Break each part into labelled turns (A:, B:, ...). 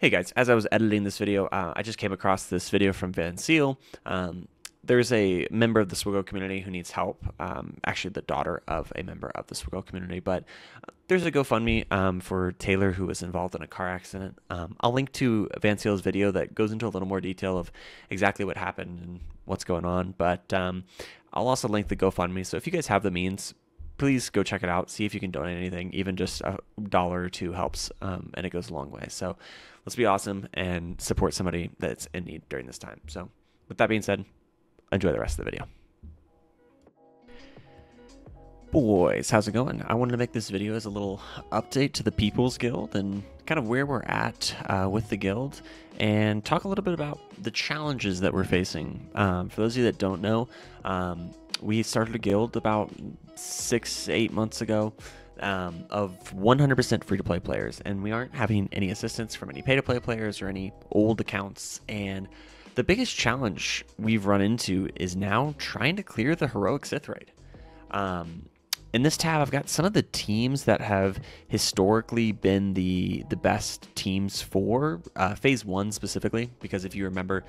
A: Hey guys, as I was editing this video, I just came across this video from Van Seal. There's a member of the Swiggle community who needs help, actually the daughter of a member of the Swiggle community, but there's a GoFundMe for Taylor who was involved in a car accident. I'll link to Van Seal's video that goes into a little more detail of exactly what happened and what's going on, but I'll also link the GoFundMe, so if you guys have the means, please go check it out. See if you can donate anything. Even just $1 or $2 helps, and it goes a long way. So let's be awesome and support somebody that's in need during this time. So with that being said, enjoy the rest of the video. Boys, how's it going? I wanted to make this video as a little update to the People's Guild and kind of where we're at with the guild and talk a little bit about the challenges that we're facing. For those of you that don't know, we started a guild about 6-8 months ago of 100% free-to-play players, and we aren't having any assistance from any pay-to-play players or any old accounts. And the biggest challenge we've run into is now trying to clear the heroic Sith raid. In this tab, I've got some of the teams that have historically been the best teams for Phase 1 specifically, because if you remember,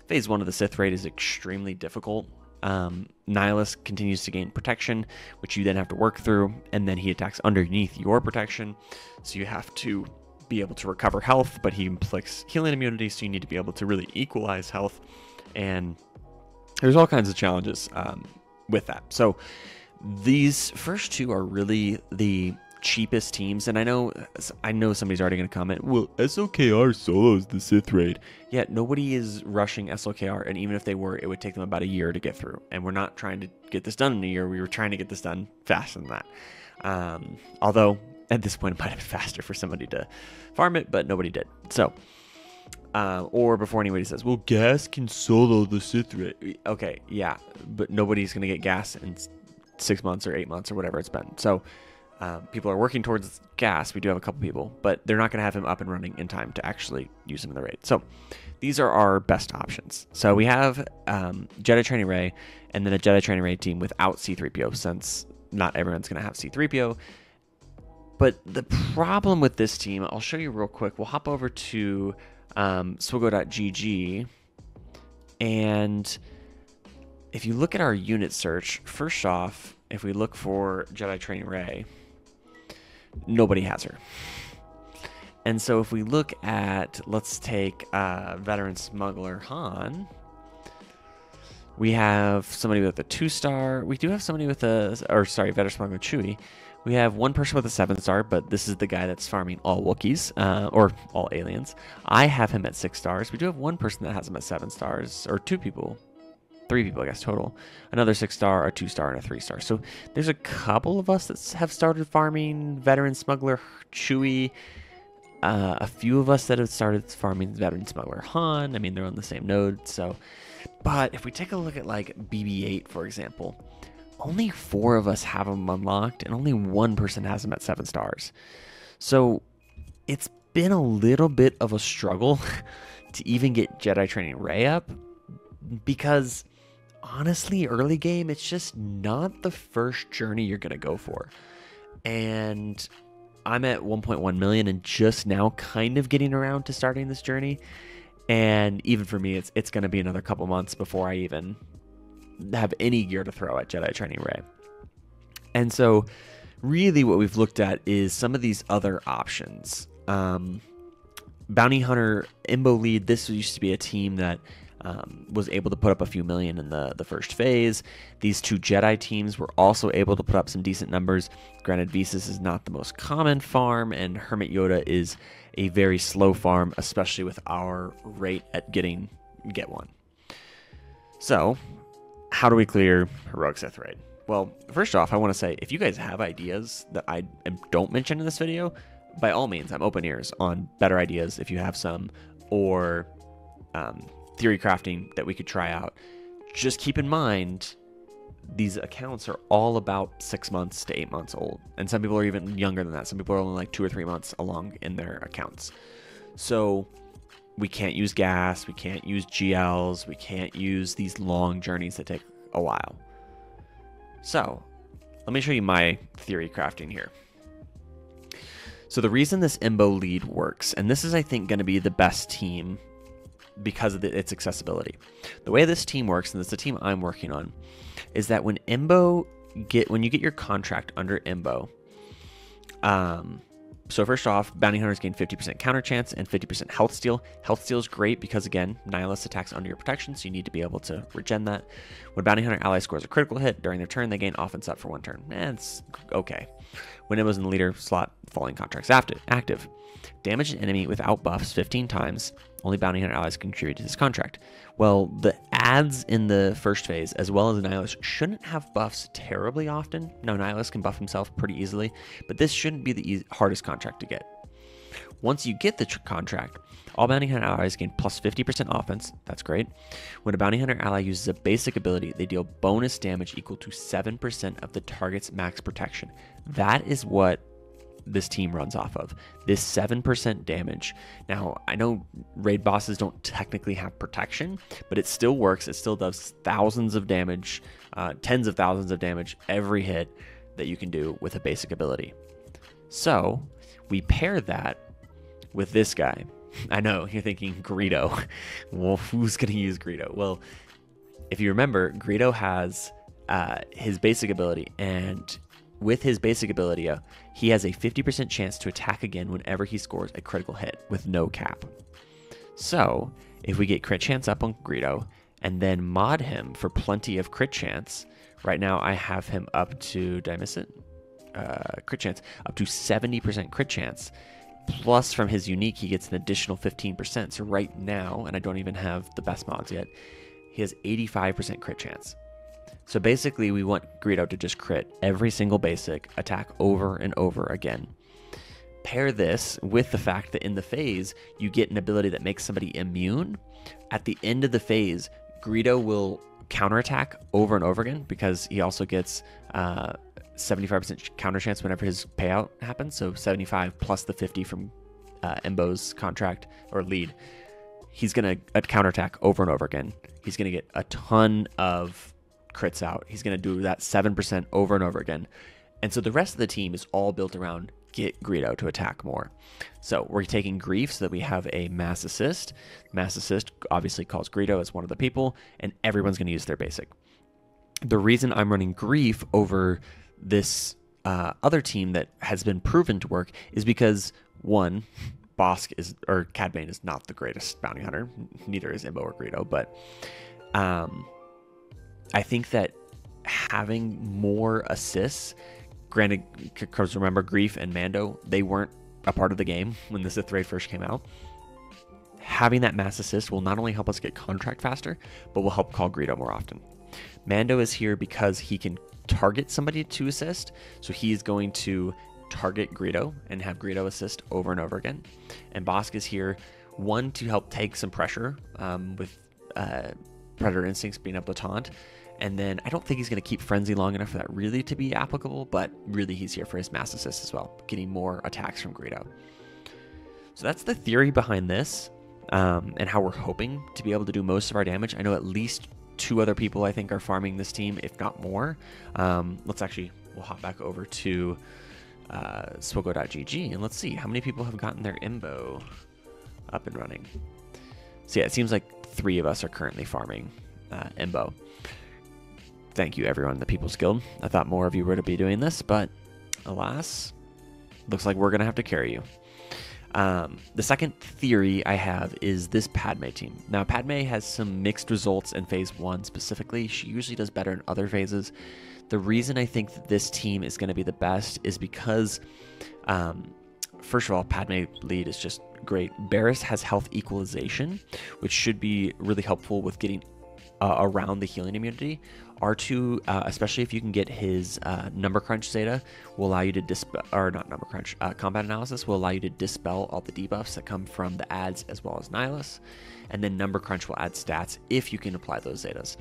A: Phase 1 of the Sith raid is extremely difficult. Nihilus continues to gain protection, which you then have to work through, and then he attacks underneath your protection, so you have to be able to recover health, but he inflicts healing immunity, so you need to be able to really equalize health, and there's all kinds of challenges with that. So these first two are really the cheapest teams, and I know somebody's already going to comment, well, SOKR solos the Sith raid. Yeah, nobody is rushing SOKR, and even if they were, it would take them about a year to get through, and we're not trying to get this done in a year. We were trying to get this done faster than that, although at this point it might have been faster for somebody to farm it, but nobody did. So or before anybody says, well, gas can solo the Sith raid. Okay, yeah, but nobody's going to get gas in 6 months or 8 months or whatever it's been. So people are working towards gas. We do have a couple people, but they're not going to have him up and running in time to actually use him in the raid. So these are our best options. So we have Jedi Training Rey, and then a Jedi Training Rey team without C-3PO, since not everyone's going to have C-3PO. But the problem with this team, I'll show you real quick. We'll hop over to swiggle.gg, and if you look at our unit search, first off, if we look for Jedi Training Rey, nobody has her. And so if we look at, let's take Veteran Smuggler Han, we have somebody with a 2-star. We do have somebody with Veteran Smuggler Chewie. We have one person with a 7-star, but this is the guy that's farming all Wookiees, or all aliens. I have him at 6 stars. We do have one person that has him at 7 stars, or 2 people. 3 people, I guess, total. Another 6-star, a 2-star, and a 3-star. So there's a couple of us that have started farming Veteran Smuggler Chewie. A few of us that have started farming Veteran Smuggler Han. I mean, they're on the same node. So, but if we take a look at like BB-8, for example, only 4 of us have them unlocked, and only one person has them at 7 stars. So it's been a little bit of a struggle to even get Jedi Training Rey up, because honestly, early game, it's just not the first journey you're going to go for. And I'm at 1.1 million and just now kind of getting around to starting this journey. And even for me, it's going to be another couple months before I even have any gear to throw at Jedi Training Rey. And so really what we've looked at is some of these other options. Bounty Hunter Imbo Lead, this used to be a team that was able to put up a few million in the first phase. These 2 Jedi teams were also able to put up some decent numbers. Granted, Visas is not the most common farm, and Hermit Yoda is a very slow farm, especially with our rate at get one. So how do we clear Heroic Sith raid? Well, first off, I want to say, if you guys have ideas that I don't mention in this video, by all means, I'm open ears on better ideas if you have some, or theory crafting that we could try out. Just keep in mind, these accounts are all about 6 months to 8 months old, and some people are even younger than that. Some people are only like 2 or 3 months along in their accounts. So we can't use gas, we can't use GLs, we can't use these long journeys that take a while. So let me show you my theory crafting here. So the reason this Imbo lead works, and this is, I think, going to be the best team because of its accessibility. The way this team works, and it's the team I'm working on, is that when you get your contract under Imbo, so first off, bounty hunters gain 50% counter chance and 50% health steal. Health steal is great because, again, Nihilus attacks under your protection, so you need to be able to regen that. When bounty hunter ally scores a critical hit during their turn, they gain offense up for 1 turn. It's okay. When it was in the leader slot, falling contracts active. Damage an enemy without buffs 15 times. Only bounty hunter allies contribute to this contract. Well, the ads in the first phase, as well as Nihilus, shouldn't have buffs terribly often. No, Nihilus can buff himself pretty easily, but this shouldn't be the hardest contract to get. Once you get the contract, all bounty hunter allies gain plus 50% offense. That's great. When a bounty hunter ally uses a basic ability, they deal bonus damage equal to 7% of the target's max protection. That is what this team runs off of, this 7% damage. Now, I know raid bosses don't technically have protection, but it still works. It still does thousands of damage, tens of thousands of damage every hit that you can do with a basic ability. So we pair that with this guy. I know you're thinking Greedo. Well, who's going to use Greedo? Well, if you remember, Greedo has his basic ability, and with his basic ability, he has a 50% chance to attack again whenever he scores a critical hit with no cap. So if we get crit chance up on Greedo and then mod him for plenty of crit chance, right now I have him up to, did I miss it? Crit chance, up to 70% crit chance. Plus from his unique, he gets an additional 15%. So right now, and I don't even have the best mods yet, he has 85% crit chance. So basically, we want Greedo to just crit every single basic attack over and over again. Pair this with the fact that in the phase, you get an ability that makes somebody immune. At the end of the phase, Greedo will counterattack over and over again because he also gets 75% counter chance whenever his payout happens. So 75 plus the 50 from Imbo's contract or lead. He's going to counterattack over and over again. He's going to get a ton of crits out. He's going to do that 7% over and over again. And so the rest of the team is all built around get Greedo to attack more. So we're taking Grief so that we have a mass assist. Mass assist obviously calls Greedo as one of the people, and everyone's going to use their basic. The reason I'm running Grief over this other team that has been proven to work is because, one, Cad Bane is not the greatest bounty hunter. Neither is Imbo or Greedo, but I think that having more assists, granted, because remember, Grief and Mando, they weren't a part of the game when the Sith Raid first came out. Having that mass assist will not only help us get contract faster, but will help call Greedo more often. Mando is here because he can target somebody to assist, so he's going to target Greedo and have Greedo assist over and over again. And Bossk is here, one, to help take some pressure with Predator Instincts being able to taunt. And then I don't think he's going to keep Frenzy long enough for that really to be applicable, but really he's here for his mass assist as well, getting more attacks from Greedo. So that's the theory behind this, and how we're hoping to be able to do most of our damage. I know at least 2 other people I think are farming this team, if not more. We'll hop back over to Swogo.gg and let's see how many people have gotten their Imbo up and running. So yeah, it seems like 3 of us are currently farming Imbo. Thank you, everyone in the People's Guild. I thought more of you were to be doing this, but alas, looks like we're going to have to carry you. The second theory I have is this Padme team. Now, Padme has some mixed results in Phase 1 specifically. She usually does better in other phases. The reason I think that this team is going to be the best is because, first of all, Padme lead is just great. Barriss has health equalization, which should be really helpful with getting around the healing immunity. R2, especially if you can get his number crunch Zeta, will allow you to dispel, or not number crunch, combat analysis will allow you to dispel all the debuffs that come from the ads as well as Nihilus. And then number crunch will add stats if you can apply those Zetas.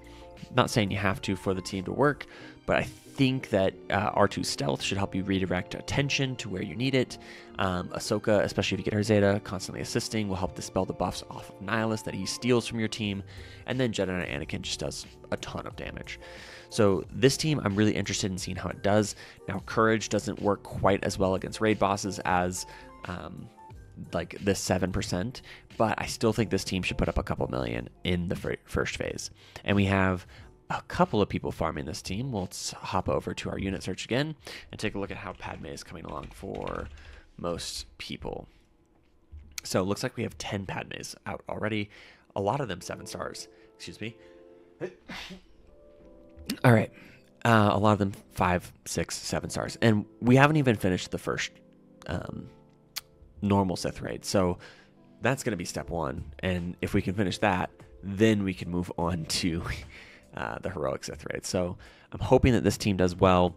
A: Not saying you have to for the team to work, but I think that R2 stealth should help you redirect attention to where you need it. Ahsoka, especially if you get her Zeta, constantly assisting, will help dispel the buffs off of Nihilus that he steals from your team. And then Jedi Knight Anakin just does a ton of damage. So this team, I'm really interested in seeing how it does. Now, Courage doesn't work quite as well against raid bosses as like this 7%, but I still think this team should put up a couple million in the first phase. And we have a couple of people farming this team. Let's hop over to our unit search again and take a look at how Padme is coming along for most people. So it looks like we have 10 Padmes out already. A lot of them 7 stars. Excuse me. All right. A lot of them 5, 6, 7 stars. And we haven't even finished the first normal Sith raid. So that's going to be step 1. And if we can finish that, then we can move on to the heroic Sith raid. So I'm hoping that this team does well.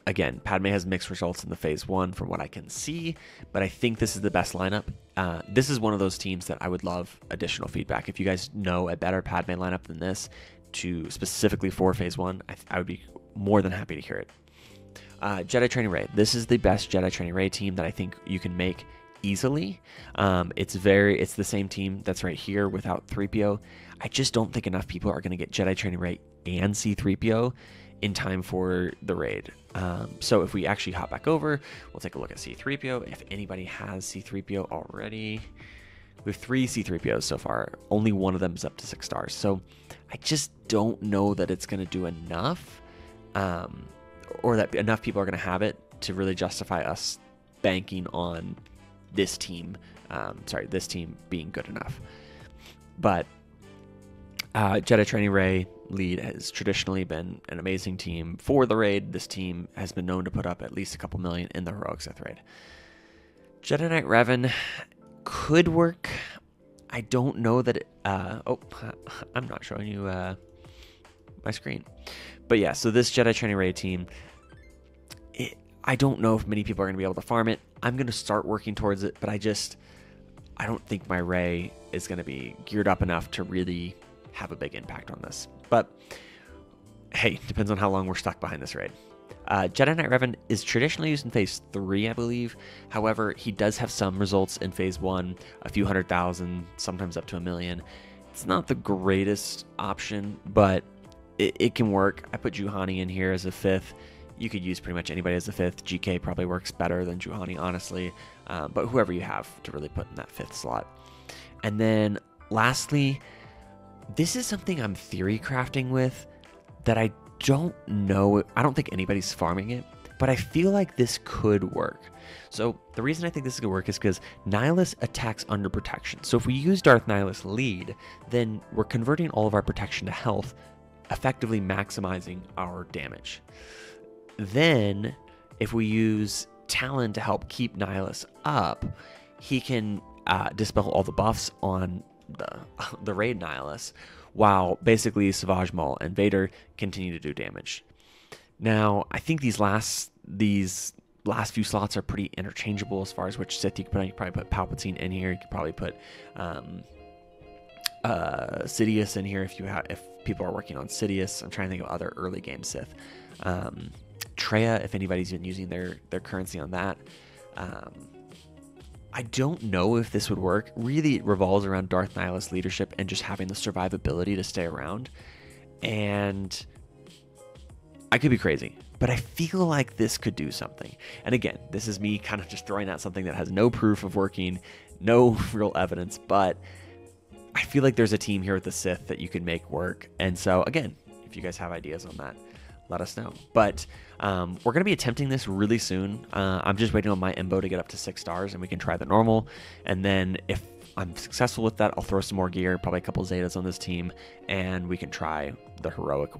A: Again, Padme has mixed results in the phase 1 from what I can see, but I think this is the best lineup. This is one of those teams that I would love additional feedback. If you guys know a better Padme lineup than this, to specifically for phase 1, I would be more than happy to hear it. Jedi Training Rey. This is the best Jedi Training Rey team that I think you can make easily. It's the same team that's right here without 3PO. I just don't think enough people are going to get Jedi Training Rey and C-3PO in time for the raid. So if we actually hop back over, we'll take a look at C-3PO. If anybody has C-3PO already, we have 3 C-3POs so far. Only one of them is up to 6 stars. So I just don't know that it's going to do enough, or that enough people are going to have it to really justify us banking on this team. This team being good enough. But Jedi Training Rey lead has traditionally been an amazing team for the raid. This team has been known to put up at least a couple million in the heroic Sith raid. Jedi Knight Revan could work. I don't know that I'm not showing you my screen. But yeah, so this Jedi Training Rey team, I don't know if many people are going to be able to farm it. I'm going to start working towards it, but I don't think my Rey is going to be geared up enough to really have a big impact on this. But hey, depends on how long we're stuck behind this raid. Jedi Knight Revan is traditionally used in phase 3, I believe. However, he does have some results in phase 1, a few 100,000, sometimes up to 1 million. It's not the greatest option, but it can work. I put Juhani in here as a 5th. You could use pretty much anybody as a 5th. GK probably works better than Juhani, honestly. But whoever you have to really put in that 5th slot. And then lastly, this is something I'm theory crafting with that I don't know. I don't think anybody's farming it, but I feel like this could work. So the reason I think this is going to work is because Nihilus attacks under protection. So if we use Darth Nihilus lead, then we're converting all of our protection to health, effectively maximizing our damage. Then if we use Talon to help keep Nihilus up, he can dispel all the buffs on the raid Nihilus, while basically Savage Maul and Vader continue to do damage. Now, I think these last few slots are pretty interchangeable as far as which Sith you can put. You can probably put Palpatine in here. You could probably put Sidious in here if people are working on Sidious. I'm trying to think of other early game Sith. Traya, if anybody's been using their currency on that. I don't know if this would work. Really, it revolves around Darth Nihilus leadership and just having the survivability to stay around. And I could be crazy, but I feel like this could do something. And again, this is me kind of just throwing out something that has no proof of working, no real evidence, but I feel like there's a team here with the Sith that you could make work. And so again, if you guys have ideas on that, let us know. But we're going to be attempting this really soon. I'm just waiting on my Embo to get up to 6 stars and we can try the normal. And then if I'm successful with that, I'll throw some more gear, probably a couple Zetas on this team, and we can try the heroic,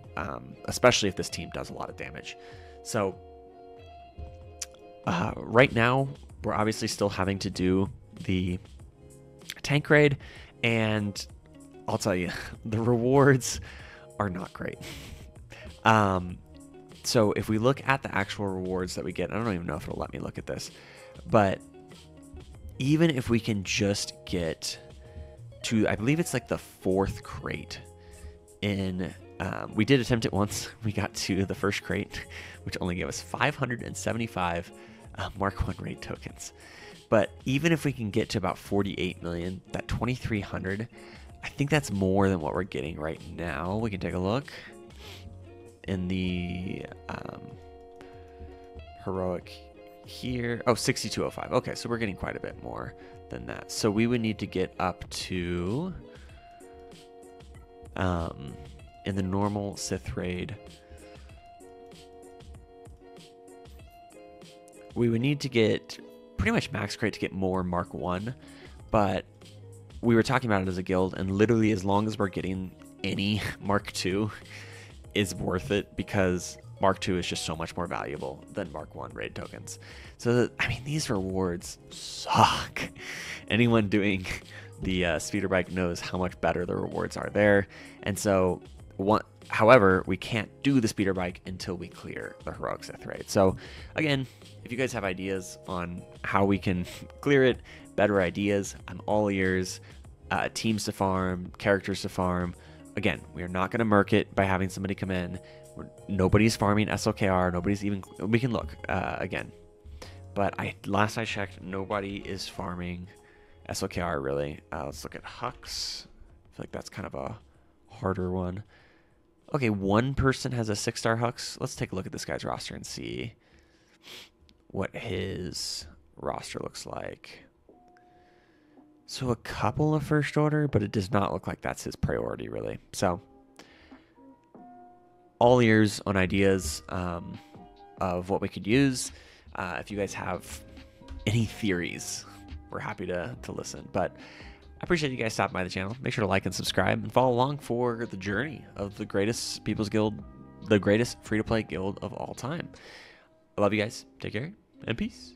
A: especially if this team does a lot of damage. So right now, we're obviously still having to do the tank raid, and I'll tell you, the rewards are not great. So if we look at the actual rewards that we get, I don't even know if it'll let me look at this, but even if we can just get to, I believe it's like the 4th crate in, we did attempt it once. We got to the 1st crate, which only gave us 575 Mark 1 raid tokens. But even if we can get to about 48 million, that 2,300, I think that's more than what we're getting right now. We can take a look. in the heroic here. Oh, 6205. Okay, so we're getting quite a bit more than that. So we would need to get up to in the normal Sith raid, we would need to get pretty much max crate to get more Mark 1, but we were talking about it as a guild, and literally as long as we're getting any Mark 2 is worth it, because Mark 2 is just so much more valuable than Mark 1 raid tokens. So, I mean, these rewards suck. Anyone doing the speeder bike knows how much better the rewards are there. And so, however, we can't do the speeder bike until we clear the heroic Sith raid. So, again, if you guys have ideas on how we can clear it, better ideas, I'm all ears. Teams to farm, characters to farm. Again, we are not going to murk it by having somebody come in. Nobody's farming SLKR. Nobody's even. We can look again, but last I checked, nobody is farming SLKR really. Let's look at Hux. I feel like that's kind of a harder one. Okay, one person has a 6-star Hux. Let's take a look at this guy's roster and see what his roster looks like. So a couple of first order, but it does not look like that's his priority really. So all ears on ideas of what we could use. If you guys have any theories, we're happy to listen. But I appreciate you guys stopping by the channel. Make sure to like and subscribe and follow along for the journey of the greatest People's Guild, the greatest free-to-play guild of all time. I love you guys. Take care and peace.